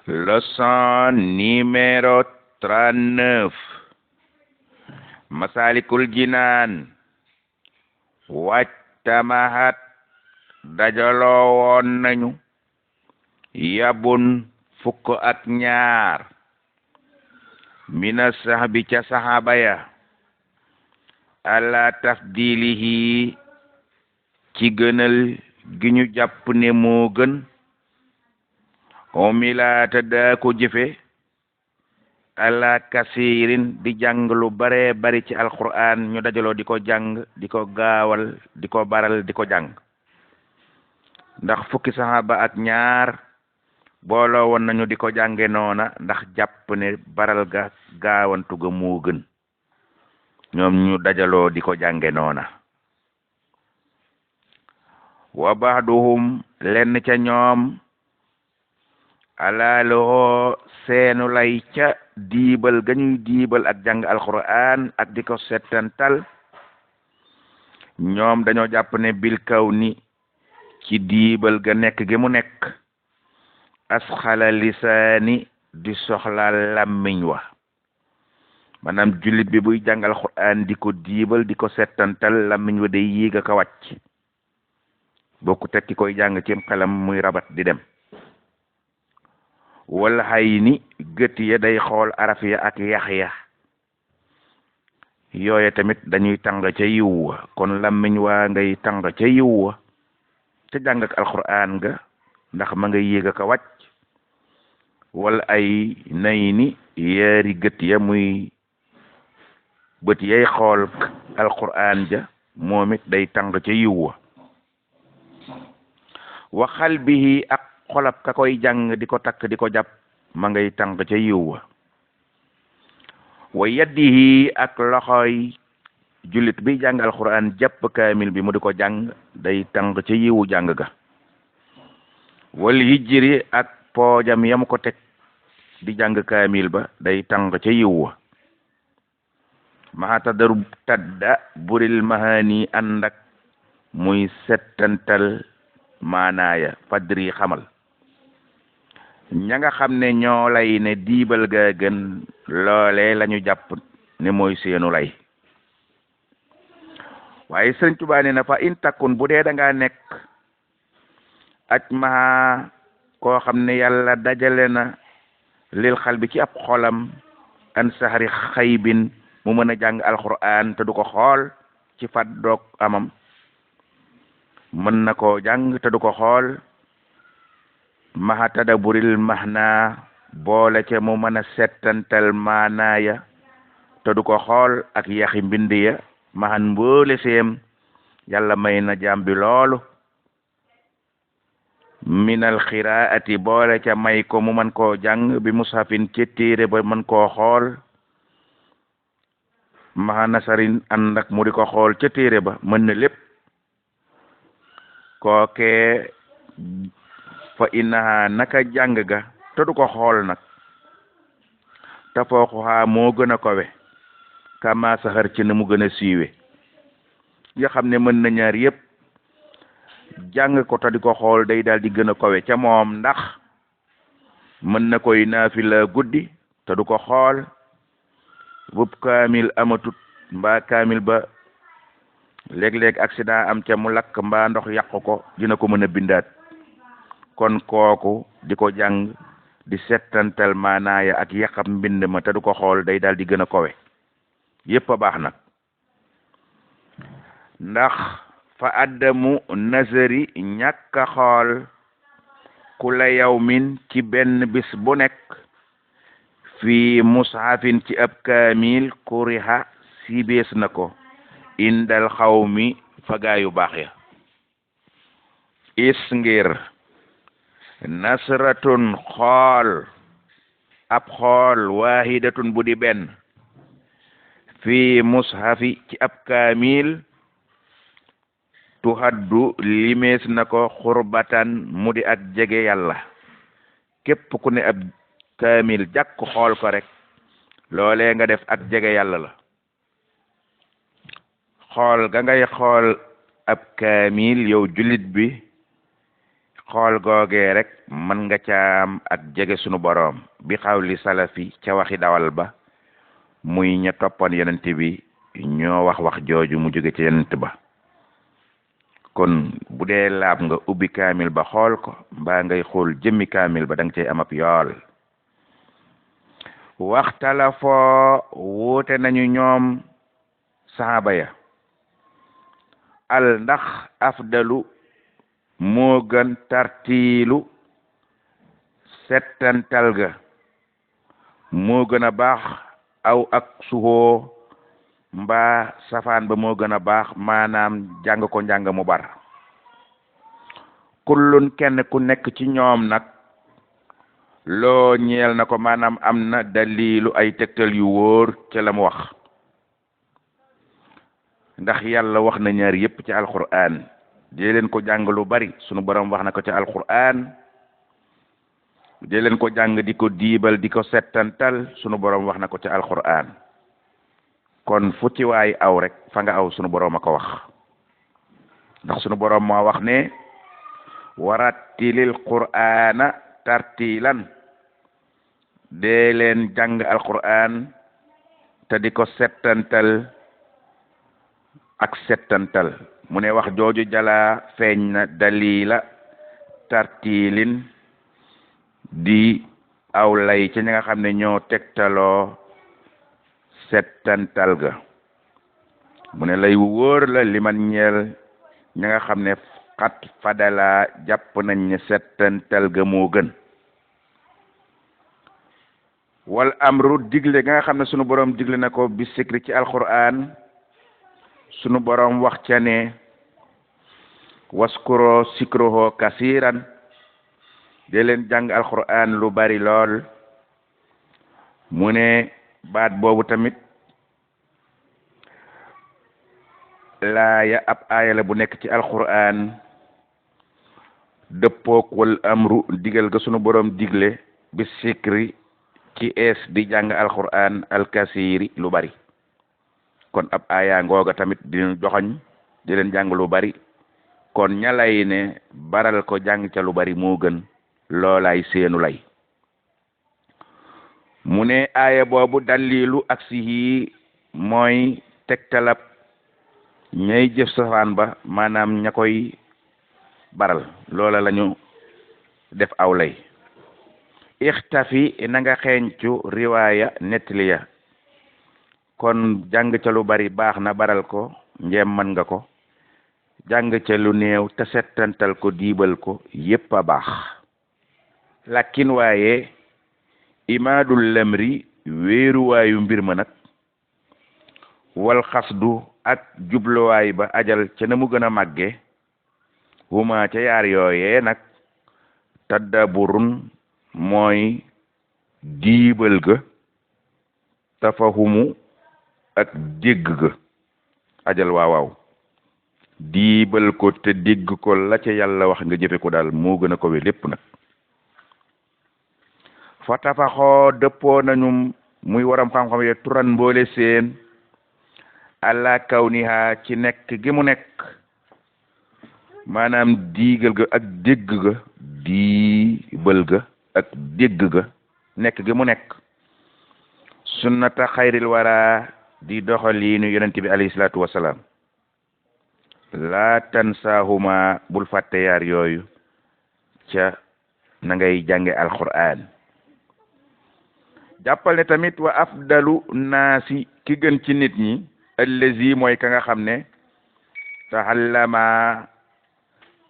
Leçon numéro 39. Masalikul Jinaan. Wajtamahat dajaloo woon nañu yabun fukk ak ñaar mina sahbi ca sahaba ya ala tafdilihi ci gënal gi ñu jàpp ne moo gën omilaata daa ko jëfe ala kasirin di jàng lu bare bari ci alquran ñu dajaloo di ko jàng di ko gaawal di ko baral di ko jàng ndax fukki sahaba ak ñaar booloo woon nañu di ko jànge noona ndax jàpp ne baral ga gaawantu ga moo gën ñoom ñu dajaloo di ko jànge noona wa ba'duhum lenn ca ñoom alaaloo seenu lay ca diibal ga ñuy diibal ak jàng alquran ak di ko settantal ñoom dañoo jàpp ne bil kaw ni ci diibal ga nekk gi mu nekk asxala lisaani di soxla làmmiñ wa maanaam jullit bi buy jàng alquran di ko diibal di ko settantal làmmiñ wa day yéeg ak a wàcc bokku tekki koy jàng ci xelam muy rabat di dem wala xay ni gët ya day xool araf ya ak yax ya yooye tamit dañuy tàng ca yiw wa kon làmmiñ waa ngay tàng ca yiw wa ca jàng ak alquran ga ndax ma nga yéeg ak a wàcc wala ay nay ni yaari gët ya muy bët yay xool alquran ja moom it day tàng ca yiw wa wa xalbihi ak xolab ka koy jàng di ko takk di ko jàpp ma ngay tàng ca yiw wa wa yaddihi ak loxoy jullit bi jàng alquran jàpp kaamil bi mu di ko jàng day tàng ca yiwu jàng ga wal hijri ak poojam yam ko teg di jàng kaamil ba day tàng ca yiw wa maxata daru tadda buril mahani ànd ak muy settantal maanaaya fadri xamal ña nga xam ne ñoo lay ne diibal ga gën loole lañu jàpp ne mooy seenu lay waaye Sëriñ Tuubaa ne na fa in takkun bu dee da ngaa nekk aj maa koo xam ne yàlla dajale na lil xal bi ci ab xolam an saxari xaybin mu mën a jàng alquran te du ko xool ci fat doog amam mën na koo jàng te du ko xool maxa tadaburil mahna boole ca mu mën a settantal maanaaya te du ko xool ak yaxi mbind ya maxan mboole seem yàlla may na jaam bi loolu minal xiraati boole ca may ko mu mën koo jàng bi mushafin ci téere ba mën koo xool maxa nasarin ànd ak mu di ko xool ca téere ba mën na lépp kookee fa innaha naka jàng ga te du ko xool nag te fooxuxaa moo gën a kowe kama saxar ci na mu gën a siiwe nga xam ne mën na ñaar yépp jàng ko te di ko xool day daal di gën a kowe ca moom ndax mën na koy naafila guddi te du ko xool bub kaamil amatut mbaa kaamil ba léeg-léeg accident am ca mu lakk mbaa ndox yàqu ko dina ko mën a bindaat kon kooku di ko jàng di settantal maanaaya ak yàqam mbind ma te du ko xool day daal di gën a kowe yépp a baax nag ndax fa addamu nazari ñàkk a xool ku la yawmin ci benn bis bu nekk fii mushafin ci ab kaamil kuriha si bees na ko indal xawmi fagaayu baax ya is ngir nasratun xool ab xool wahidatun bu di benn fii mushafi ci ab kaamil tuhaddu limees na ko xurbatan mu di ak jege yàlla képp ku ne ab kaamil jàkk xool ko rek loolee nga def ak jege yàlla la xool ga ngay xool ab kaamil yow jullit bi xool googee rek mën nga caam ak jege sunu boroom bi xawli salafi ca waxi dawal ba muy ña toppoon yonent bi ñoo wax jooju mu jóge ci yonent ba kon bu dee laab nga ubbi kaamil ba xool ko mbaa ngay xool jëmmi kaamil ba da nga cay am ab yool waxtala foo wuute nañu ñoom saxaaba ya al ndax afdalu moo gën tartiilu settantal ga moo gën a baax aw ak suhoo mbaa safaan ba moo gën a baax maanaam jàng ko njàng mu bar kullun kenn ku nekk ci ñoom nag loo ñeel na ko maanaam am na dalilu ay tegtal yu wóor ca la mu wax ndax yàlla wax na ñaar yépp ci alquran dee leen ko jàng lu bari sunu borom wax na ko ci alquran dee leen ko jàng di ko diibal di ko settantal sunu borom wax na ko ci alquran kon fu ci waay aw rek fa nga aw sunu borom a ko wax ndax sunu borom moo wax ne warattilil qur'ana tartilan dee leen jàng alquran te di ko settantal ak settantal mu ne wax jooju jala feeñ na dalila tartilin di aw lay ci ñi nga xam ne ñoo tegtaloo settantal ga mu ne lay wóor la li man ñeel ñi nga xam ne xat fadala jàpp nañ ne settantal ga moo gën wal amru digle nga xam ne sunu borom digle na ko bi sikri ci alquran sunu borom wax ca ne waskuro sikroho kasiran de leen jàng alquran lu bari lool mu ne baat boobu tamit laaya ab aaya la bu nekk ci alquran dëppook wal amru digal ga sunu borom digle bi sikri ci ees di jàng alquran alkasiri lu bari kon ab aaya ngooga tamit dinu joxoñ di leen jàng lu bari kon ñalay ne baral ko jàng ca lu bari moo gën loolaay seenu lay mu ne aaya boobu dalilu aksihi mooy tegtalab ñay jëf safaan ba maanaam ña koy baral loola lañu def aw lay ixtafi na nga xeeñcu riwaaya nettaliya kon jàng ca lu bari baax na baral ko njeem man nga ko jàng ca lu néew te settantal ko diibal ko yépp a baax lakin waaye imaadul lamri wéeruwaayu mbir ma nag wal xasdu ak jubluwaay ba ajal ca na mu gën a màgge huma ca yaar yooyee nag taddaburun mooy diibal ga tafahumu ak dégg ga ajal waawaaw diibal ko te dégg ko la ca yàlla wax nga jëfe ko daal moo gën a ko we lépp nag fa tafaxoo dëppoo nañu muy waram xam-xam ye turan mboole seen ala kawniha ci nekk gi mu nekk maanaam diigal ga ak dégg ga diibal ga ak dégg ga nekk gi mu nekk sunnata xayril wara di doxaliinu yonent bi alayhi salaatu wasalaam laa tansahuma bul fàtte yaar yooyu ca na ngay jànge alquran jàppal ne tamit wa afdalu naasi ki gën ci nit ñi allazi mooy ka nga xam ne tahallama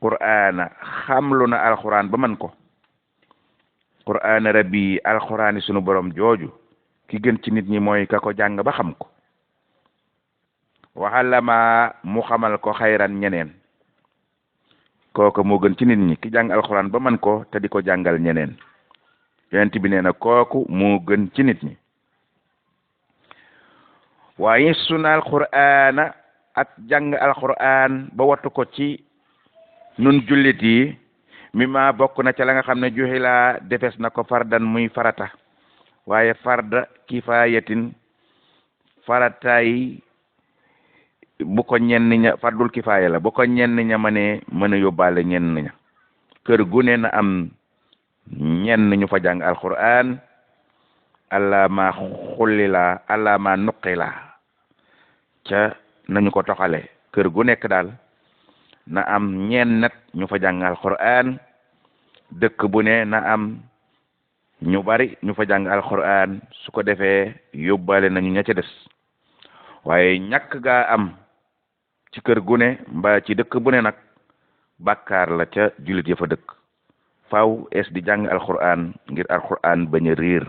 qur'ana xamlu na alquran ba man ko qur'ana rabbi alqurani sunu borom jooju ki gën ci nit ñi mooy ka ko jàng ba xam ko waxallama mu xamal ko xayran ñeneen kooku moo gën ci nit ñi ki jàng alquran ba man ko te di ko jàngal ñeneen yonent bi nee na kooku moo gën ci nit ñi waaye suna alqur'ana ak jàng alquran ba wattu ko ci nun jullit yi mi ma bokk na ca la nga xam ne juxilaa defes na ko fardan muy farata waaye farda kifayatin farataay bu ko ñenn ña fardul kifaaya la bu ko ñenn ña mën a yóbbaale ñenn ña kër gu ne na am ñenn ñu fa jàng alquran allah ma xullila allah ma nuqila ca nañu ko toxale kër gu nekk daal na am ñeen nat ñu fa jàng alquran dëkk bu ne na am ñu bari ñu fa jàng alquran su ko defee yóbbaale nañu ña ca des waaye ñàkk gaa am ci kër gu ne mbaa ci dëkk bu ne nag bàkkaar la ca jullit ya fa dëkk faaw es di jàng alquran ngir alquran bañ a riir